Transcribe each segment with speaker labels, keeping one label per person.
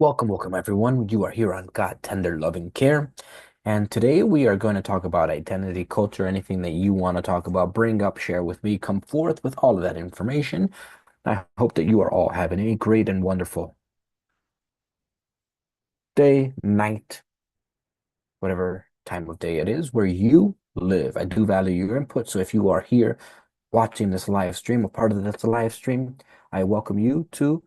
Speaker 1: Welcome everyone. You are here on God Tender Loving Care. And today we are going to talk about identity, culture, anything that you want to talk about, bring up, share with me, come forth with all of that information. I hope that you are all having a great and wonderful day, night, whatever time of day it is where you live. I do value your input. So if you are here watching this live stream, a part of this live stream, I welcome you to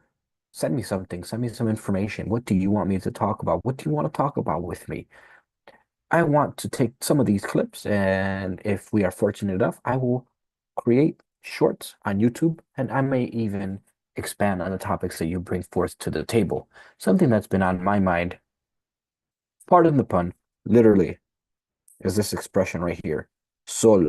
Speaker 1: send me something, send me some information. What do you want me to talk about? What do you want to talk about with me? I want to take some of these clips, and if we are fortunate enough, I will create shorts on YouTube, and I may even expand on the topics that you bring forth to the table. Something that's been on my mind, pardon the pun, literally, is this expression right here. Sol,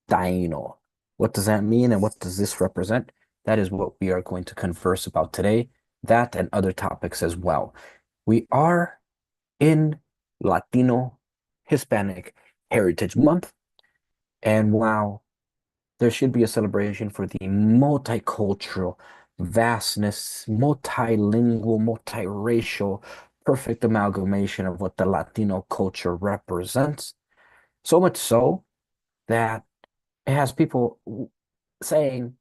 Speaker 1: Taino. What does that mean, and what does this represent? That is what we are going to converse about today, that and other topics as well. We are in Latino Hispanic Heritage Month. And while there should be a celebration for the multicultural vastness, multilingual, multiracial, perfect amalgamation of what the Latino culture represents, so much so that it has people saying,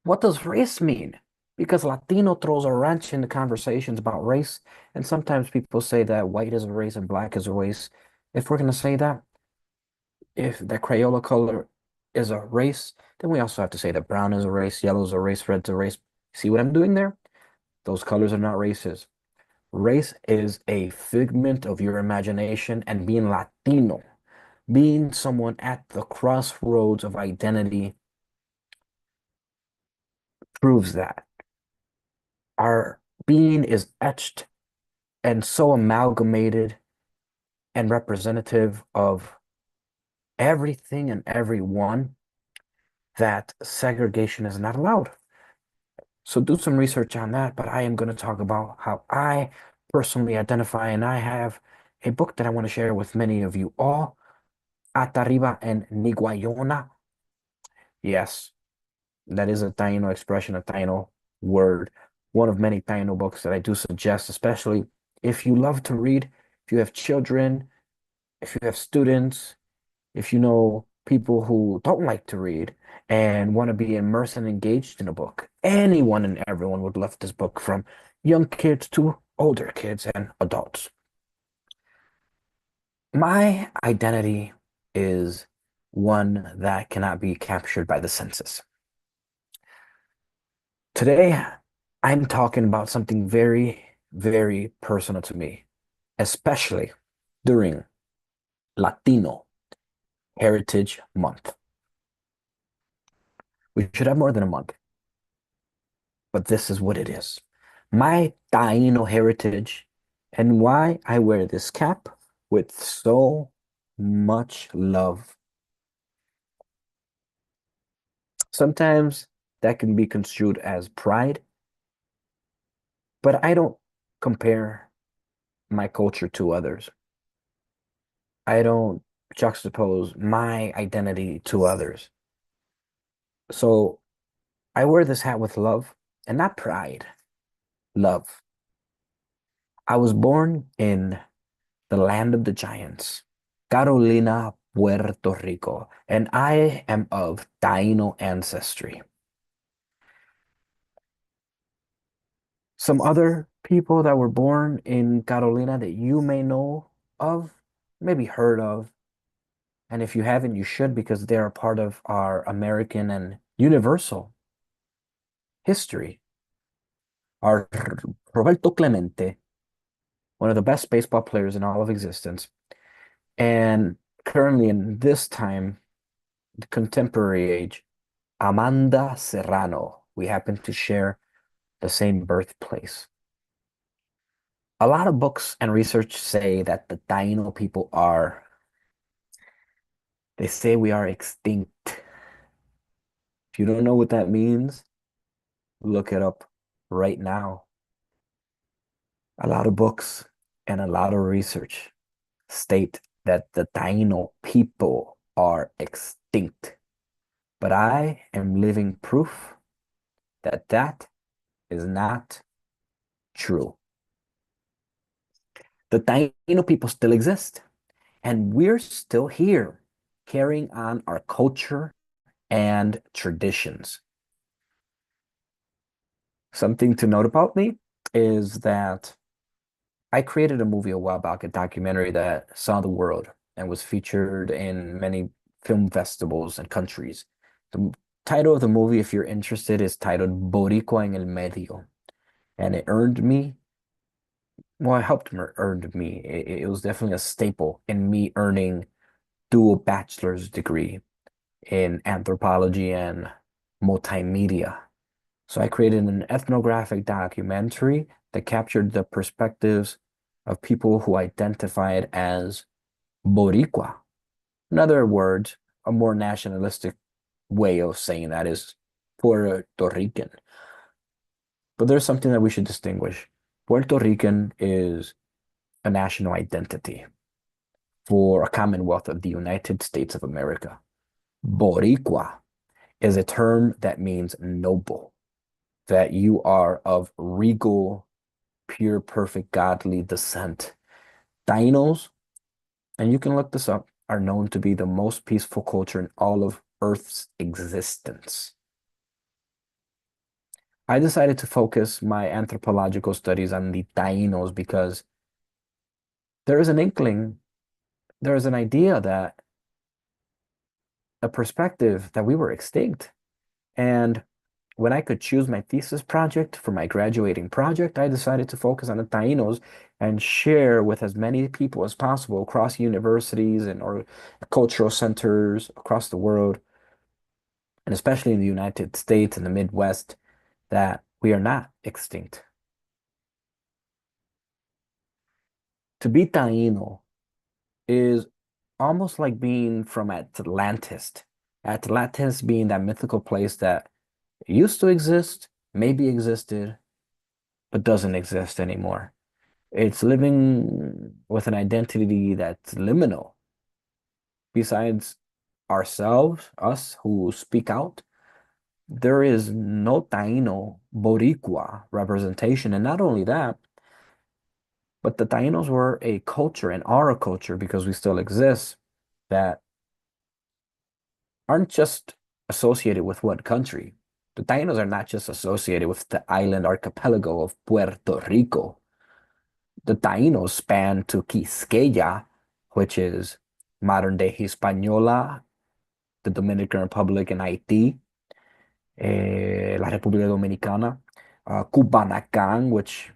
Speaker 1: what does race mean? Because Latino throws a wrench in the conversations about race. And sometimes people say that white is a race and black is a race. If we're going to say that, if that Crayola color is a race, then we also have to say that brown is a race, yellow is a race, red's a race. See what I'm doing there? Those colors are not races. Race is a figment of your imagination, and being Latino, being someone at the crossroads of identity, proves that. Our being is etched and so amalgamated and representative of everything and everyone that segregation is not allowed. So do some research on that, but I am going to talk about how I personally identify, and I have a book that I want to share with many of you all, Atariba en Niguayona. Yes, that is a Taino expression, a Taino word, one of many Taino books that I do suggest, especially if you love to read, if you have children, if you have students, if you know people who don't like to read and want to be immersed and engaged in a book. Anyone and everyone would love this book, from young kids to older kids and adults. My identity is one that cannot be captured by the census. Today, I'm talking about something very, very personal to me, especially during Latino Heritage Month. We should have more than a month, but this is what it is. My Taino heritage and why I wear this cap with so much love. Sometimes that can be construed as pride, but I don't compare my culture to others. I don't juxtapose my identity to others. So I wear this hat with love and not pride, love. I was born in the land of the giants, Carolina, Puerto Rico, and I am of Taino ancestry. Some other people that were born in Carolina that you may know of, maybe heard of, and if you haven't, you should, because they are part of our American and universal history, are Roberto Clemente, one of the best baseball players in all of existence, and currently in this time, the contemporary age, Amanda Serrano. We happen to share the same birthplace. A lot of books and research say that the Taino people they say we are extinct. If you don't know what that means, look it up right now. A lot of books and a lot of research state that the Taino people are extinct. But I am living proof that that is not true. The Taino people still exist, and we're still here, carrying on our culture and traditions. Something to note about me is that I created a movie a while back, a documentary that saw the world and was featured in many film festivals and countries. The title of the movie, if you're interested, is titled Boricua en el Medio. And it earned me, well, it helped me, earned me. It was definitely a staple in me earning dual bachelor's degree in anthropology and multimedia. So I created an ethnographic documentary that captured the perspectives of people who identified as Boricua. In other words, a more nationalistic way of saying that is Puerto Rican. But there's something that we should distinguish. Puerto Rican is a national identity for a Commonwealth of the United States of America. Boricua is a term that means noble, that you are of regal, pure, perfect, godly descent. Tainos, and you can look this up, are known to be the most peaceful culture in all of Earth's existence. I decided to focus my anthropological studies on the Tainos because there is an inkling, there is an idea that a perspective that we were extinct. And when I could choose my thesis project for my graduating project, I decided to focus on the Tainos and share with as many people as possible across universities and or cultural centers across the world, and especially in the United States and the Midwest, that we are not extinct. To be Taino is almost like being from Atlantis. Atlantis being that mythical place that used to exist, maybe existed, but doesn't exist anymore. It's living with an identity that's liminal. Besides ourselves, us who speak out, there is no Taino Boricua representation. And not only that, but the Tainos were a culture and are a culture because we still exist that aren't just associated with one country. The Tainos are not just associated with the island archipelago of Puerto Rico. The Tainos span to Quisqueya, which is modern day Hispaniola, the Dominican Republic, and Haiti, la República Dominicana, Cubanacan, which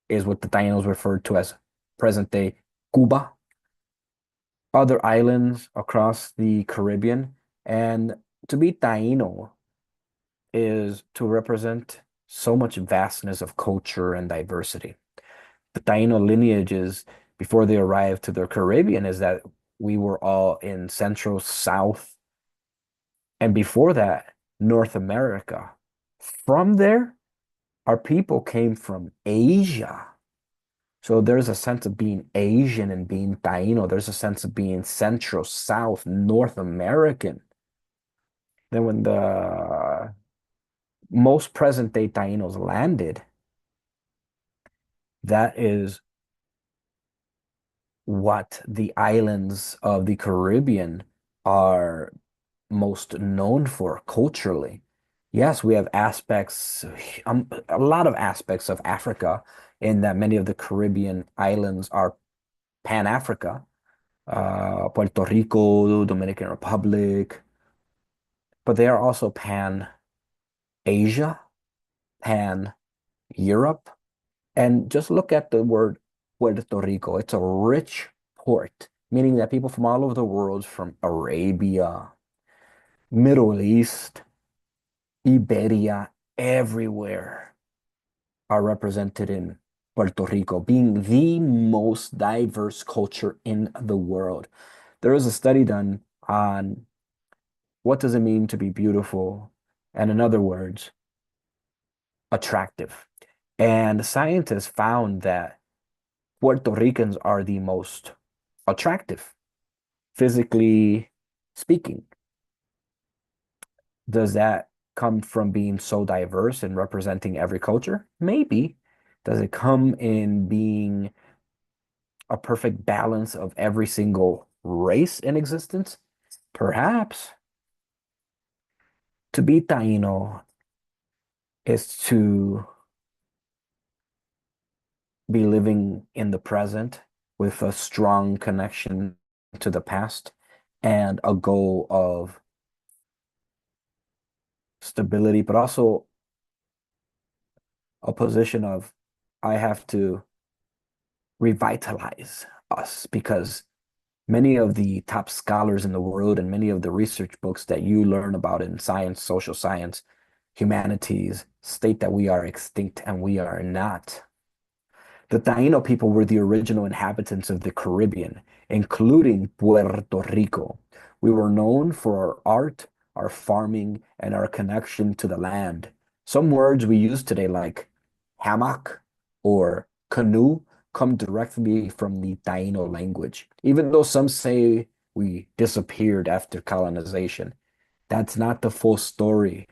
Speaker 1: is what the Tainos refer to as present day Cuba, other islands across the Caribbean. And to be Taino is to represent so much vastness of culture and diversity. The Taino lineages before they arrived to the Caribbean is that we were all in Central, South, and before that, North America. From there, our people came from Asia. So there's a sense of being Asian and being Taino. There's a sense of being Central, South, North American. Then when the most present day Tainos landed, that is what the islands of the Caribbean are most known for culturally. Yes, we have aspects, a lot of aspects of Africa, in that many of the Caribbean islands are Pan-Africa, Puerto Rico, Dominican Republic, but they are also Pan-Asia, Pan-Europe. And just look at the word Puerto Rico. It's a rich port, meaning that people from all over the world, from Arabia, Middle East, Iberia, everywhere are represented in Puerto Rico, being the most diverse culture in the world. There was a study done on what does it mean to be beautiful, and in other words, attractive. And scientists found that Puerto Ricans are the most attractive, physically speaking. Does that come from being so diverse and representing every culture? Maybe. Does it come in being a perfect balance of every single race in existence? Perhaps. To be Taino is to be living in the present with a strong connection to the past and a goal of stability, but also a position of I have to revitalize us because many of the top scholars in the world and many of the research books that you learn about in science, social science, humanities state that we are extinct and we are not. The Taino people were the original inhabitants of the Caribbean, including Puerto Rico. We were known for our art, our farming, and our connection to the land. Some words we use today, like hammock or canoe, come directly from the Taino language. Even though some say we disappeared after colonization, that's not the full story.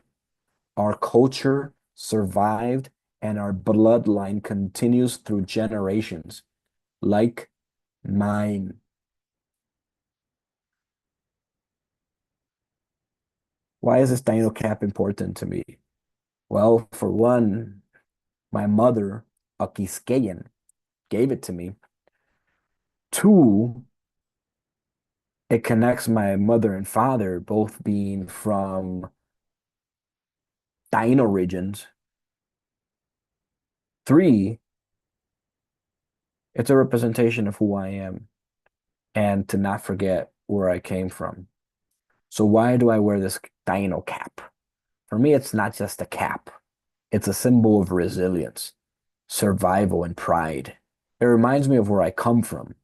Speaker 1: Our culture survived and our bloodline continues through generations, like mine. Why is this Dino cap important to me? Well, for one, my mother, a Quisqueyan, gave it to me. Two, it connects my mother and father, both being from Taino regions. Three, it's a representation of who I am and to not forget where I came from. So why do I wear this Taino cap? For me, it's not just a cap. It's a symbol of resilience, survival, and pride. It reminds me of where I come from,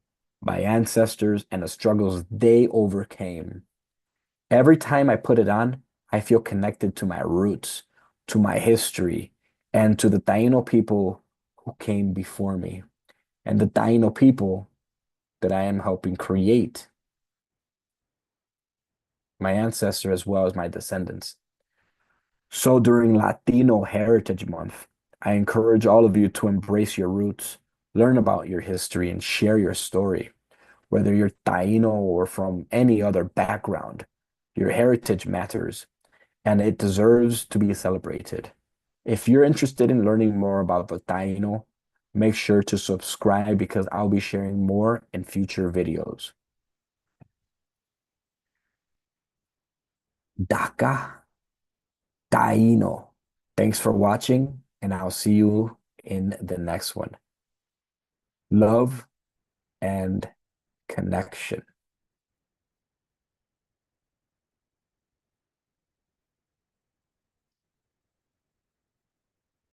Speaker 1: my ancestors, and the struggles they overcame. Every time I put it on, I feel connected to my roots, to my history, and to the Taino people who came before me, and the Taino people that I am helping create, my ancestor as well as my descendants. So during Latino Heritage Month, I encourage all of you to embrace your roots, learn about your history, and share your story. Whether you're Taino or from any other background, your heritage matters and it deserves to be celebrated. If you're interested in learning more about the Taino, make sure to subscribe because I'll be sharing more in future videos. Daka Taino. Thanks for watching, and I'll see you in the next one. Love and connection.